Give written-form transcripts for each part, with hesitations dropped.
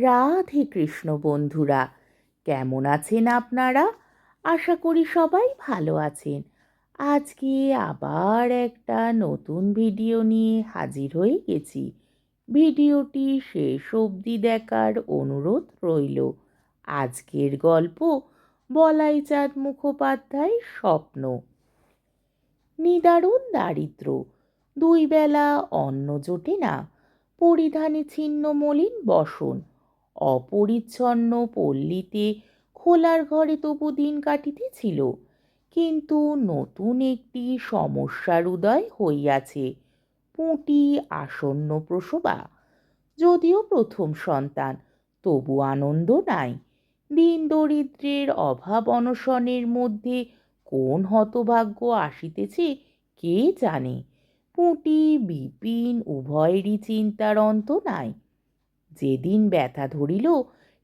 রাধে কৃষ্ণ বন্ধুরা, কেমন আছেন আপনারা? আশা করি সবাই ভালো আছেন। আজকে আবার একটা নতুন ভিডিও নিয়ে হাজির হয়ে গেছি। ভিডিওটি শেষ অবধি দেখার অনুরোধ রইল। আজকের গল্প বলাই চাঁদ মুখোপাধ্যায়ের স্বপ্ন। নিদারুণ দারিদ্র্য, দুই বেলা অন্ন জোটে না, পরিধানে ছিন্ন মলিন বসন, অপরিচ্ছন্ন পল্লীতে খোলার ঘরে তবু দিন কাটিতেছিল। কিন্তু নতুন একটি সমস্যার উদয় হইয়াছে। পুঁটি আসন্ন প্রসবা। যদিও প্রথম সন্তান, তবু আনন্দ নাই। দিন দরিদ্রের অভাব অনশনের মধ্যে কোন হতভাগ্য আসিতেছে কে জানে। পুঁটি বিপিন উভয়েরই চিন্তার অন্ত নাই। যেদিন ব্যথা ধরিল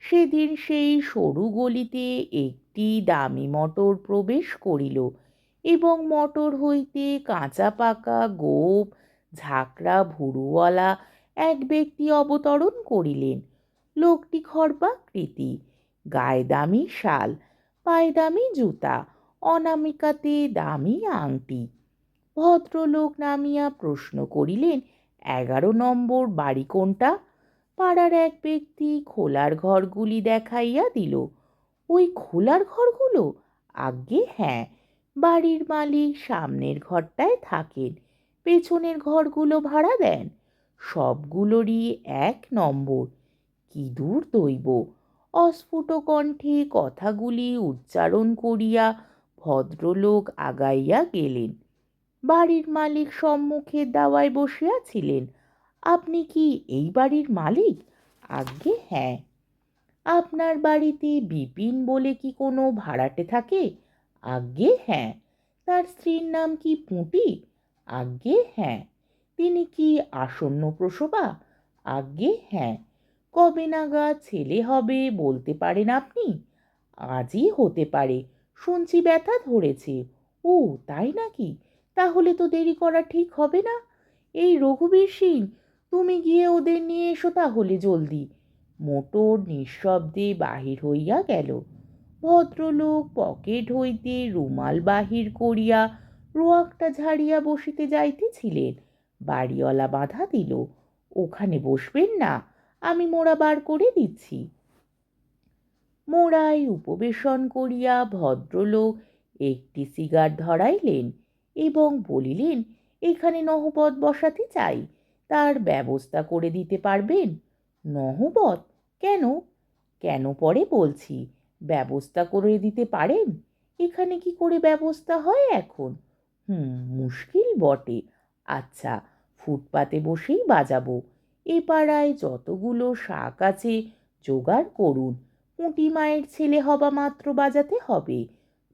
সেদিন সেই সরু গলিতে একটি দামি মটর প্রবেশ করিল এবং মটর হইতে কাঁচা পাকা গোপ ঝাঁকড়া ভুরুওয়ালা এক ব্যক্তি অবতরণ করিলেন। লোকটি খর্বাকৃতি, গায়ে দামি শাল, পায়ে দামি জুতা, অনামিকাতে দামি আংটি। ভদ্রলোক নামিয়া প্রশ্ন করিলেন, 11 নম্বর বাড়ি কোনটা? পাড়ার এক ব্যক্তি খোলার ঘরগুলি দেখাইয়া দিল। ওই খোলার ঘরগুলো? আজ্ঞে হ্যাঁ। বাড়ির মালিক সামনের ঘরটায় থাকেন, পেছনের ঘরগুলো ভাড়া দেন। সবগুলোরই 1 নম্বর। কি দূর দৈব! অস্ফুট কণ্ঠে কথাগুলি উচ্চারণ করিয়া ভদ্রলোক আগাইয়া গেলেন। বাড়ির মালিক সম্মুখে দাওয়ায় বসিয়াছিলেন। আপনি কি এই বাড়ির মালিক? আজ্ঞে হ্যাঁ। আপনার বাড়িতে বিপিন বলে কি কোনো ভাড়াটে থাকে? আজ্ঞে হ্যাঁ। তার স্ত্রীর নাম কি পুঁটি? আজ্ঞে হ্যাঁ। তিনি কি আসন্ন প্রসবা? আজ্ঞে হ্যাঁ। কবে নাগাদ ছেলে হবে বলতে পারেন আপনি? আজই হতে পারে, শুনছি ব্যথা ধরেছে। ও তাই নাকি? তাহলে তো দেরি করা ঠিক হবে না। এই রঘুবীর সিং, তুমি গিয়ে ওদের নিয়ে এসো তাহলে জলদি। মোটর নিঃশব্দে বাহির হইয়া গেল। ভদ্রলোক পকেট হইতে রুমাল বাহির করিয়া রোয়াকটা ঝাড়িয়া বসিতে যাইতেছিলেন। বাড়িওয়ালা বাধা দিল, ওখানে বসবেন না, আমি মোড়া বার করে দিচ্ছি। মোড়ায় উপবেশন করিয়া ভদ্রলোক একটি সিগার ধরাইলেন এবং বলিলেন, এখানে নহবত বসাতে চাই, তার ব্যবস্থা করে দিতে পারবেন? নহবত? কেন? কেন পরে বলছি। ব্যবস্থা করে দিতে পারেন? এখানে কি করে ব্যবস্থা হয় এখন? মুশকিল বটে। আচ্ছা, ফুটপাতে বসেই বাজাবো। এ পাড়ায় যতগুলো শাক আছে জোগাড় করুন। পুঁটি মায়ের ছেলে হবা মাত্র বাজাতে হবে।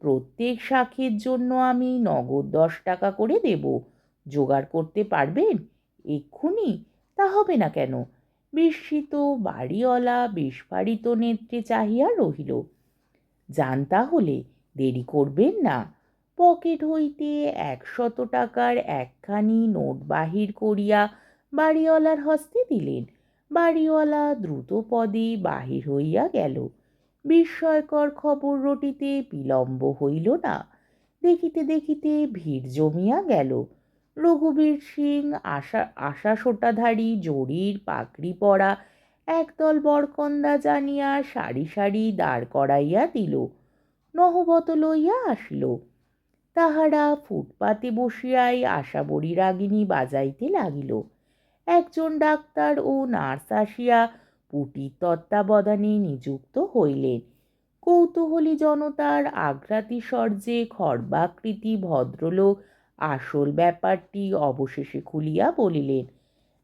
প্রত্যেক শাকের জন্য আমি নগদ 10 টাকা করে দেব। জোগাড় করতে পারবেন এক্ষুনি? তা হবে না কেন? বিস্মিত বাড়িওয়ালা বিস্ফারিত নেত্রে চাহিয়া রহিল। যান তাহলে, দেরি করবেন না। পকেট হইতে 100 টাকার একখানি নোট বাহির করিয়া বাড়িওয়ালার হস্তে দিলেন। বাড়িওয়ালা দ্রুত পদে বাহির হইয়া গেল। বিস্ময়কর খবর রটিতে বিলম্ব হইল না। দেখিতে দেখিতে ভিড় জমিয়া গেল। রঘুবীর সিং আশাশোটাধারী জরির পাগড়ি পরা একদল বরকন্দা জানিয়া সারি সারি দাঁড় করাইয়া দিল। নহবত লইয়া আসিল। তাহারা ফুটপাতে বসিয়াই আশাবরী রাগিনী বাজাইতে লাগিল। একজন ডাক্তার ও নার্স আসিয়া পুটির তত্ত্বাবধানে নিযুক্ত হইলেন। কৌতূহলী জনতার আগ্রাতিশর্যে খর্বাকৃতি ভদ্রলোক আসল ব্যাপারটি অবশেষে খুলিয়া বলিলেন,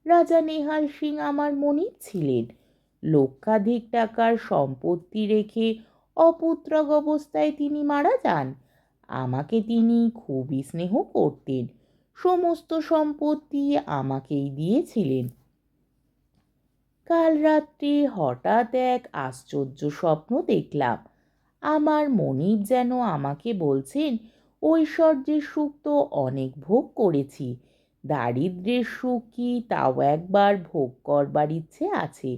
রাজা নেহাল সিং আমার মনিব ছিলেন। লক্ষাধিক টাকার সম্পত্তি রেখে অপুত্রক অবস্থায় তিনি মারা যান। আমাকে তিনি খুবই স্নেহ করতেন। সমস্ত সম্পত্তি আমাকেই দিয়েছিলেন। কাল রাত্রে হঠাৎ এক আশ্চর্য স্বপ্ন দেখলাম। আমার মনিব যেন আমাকে বলছেন, ঐশ্বর্যের সুখ তো অনেক ভোগ করেছি, দারিদ্র্যের সুখ কি তাও একবার ভোগ করবার ইচ্ছে আছে।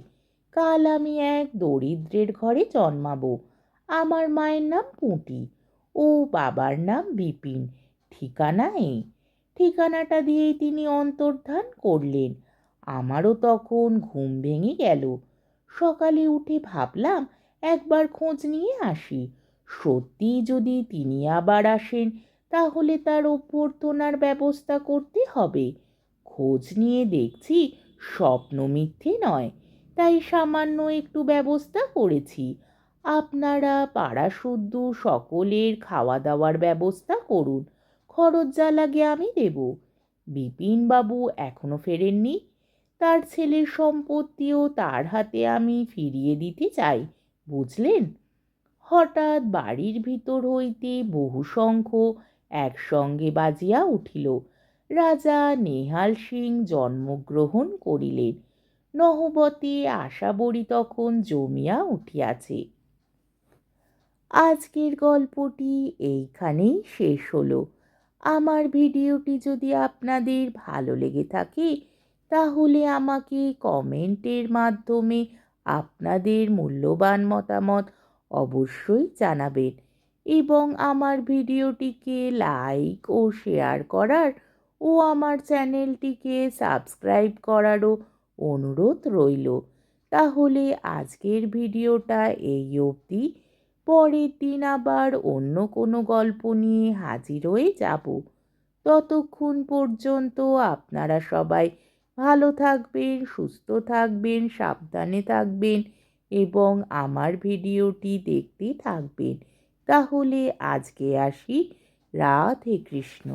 কাল আমি এক দরিদ্রের ঘরে জন্মাবো। আমার মায়ের নাম পুঁটি ও বাবার নাম বিপিন। ঠিকানা এই। ঠিকানাটা দিয়েই তিনি অন্তর্ধান করলেন। আমারও তখন ঘুম ভেঙে গেল। সকালে উঠে ভাবলাম একবার খোঁজ নিয়ে আসি। সত্যিই যদি তিনি আবার আসেন তাহলে তার অভ্যর্থনার ব্যবস্থা করতে হবে। খোঁজ নিয়ে দেখছি স্বপ্ন মিথ্যে নয়, তাই সামান্য একটু ব্যবস্থা করেছি। আপনারা পাড়াসুদ্ধ সকলের খাওয়া দাওয়ার ব্যবস্থা করুন, খরচ যা লাগে আমি দেব। বিপিনবাবু এখনো ফেরেননি। তার ছেলের সম্পত্তিও তার হাতে আমি ফিরিয়ে দিতে চাই, বুঝলেন। হঠাৎ বাড়ির ভিতর হইতে বহু শঙ্খ একসঙ্গে বাজিয়া উঠিল। রাজা নেহাল সিং জন্মগ্রহণ করিলেন। নহবতে আশাবড়ি তখন জমিয়া উঠিয়াছে। আজকের গল্পটি এইখানেই শেষ হলো। আমার ভিডিওটি যদি আপনাদের ভালো লেগে থাকে তাহলে আমাকে কমেন্টের মাধ্যমে আপনাদের মূল্যবান মতামত অবশ্যই জানাবেন এবং আমার ভিডিওটিকে লাইক ও শেয়ার করার ও আমার চ্যানেলটিকে সাবস্ক্রাইব করারও অনুরোধ রইল। তাহলে আজকের ভিডিওটা এই অবধি। পরের দিন আবার অন্য কোনো গল্প নিয়ে হাজির হয়ে যাব। ততক্ষণ পর্যন্ত আপনারা সবাই ভালো থাকবেন, সুস্থ থাকবেন, সাবধানে থাকবেন এবং আমার ভিডিওটি দেখতে থাকবেন। তাহলে আজকে আসি। রাধে কৃষ্ণ।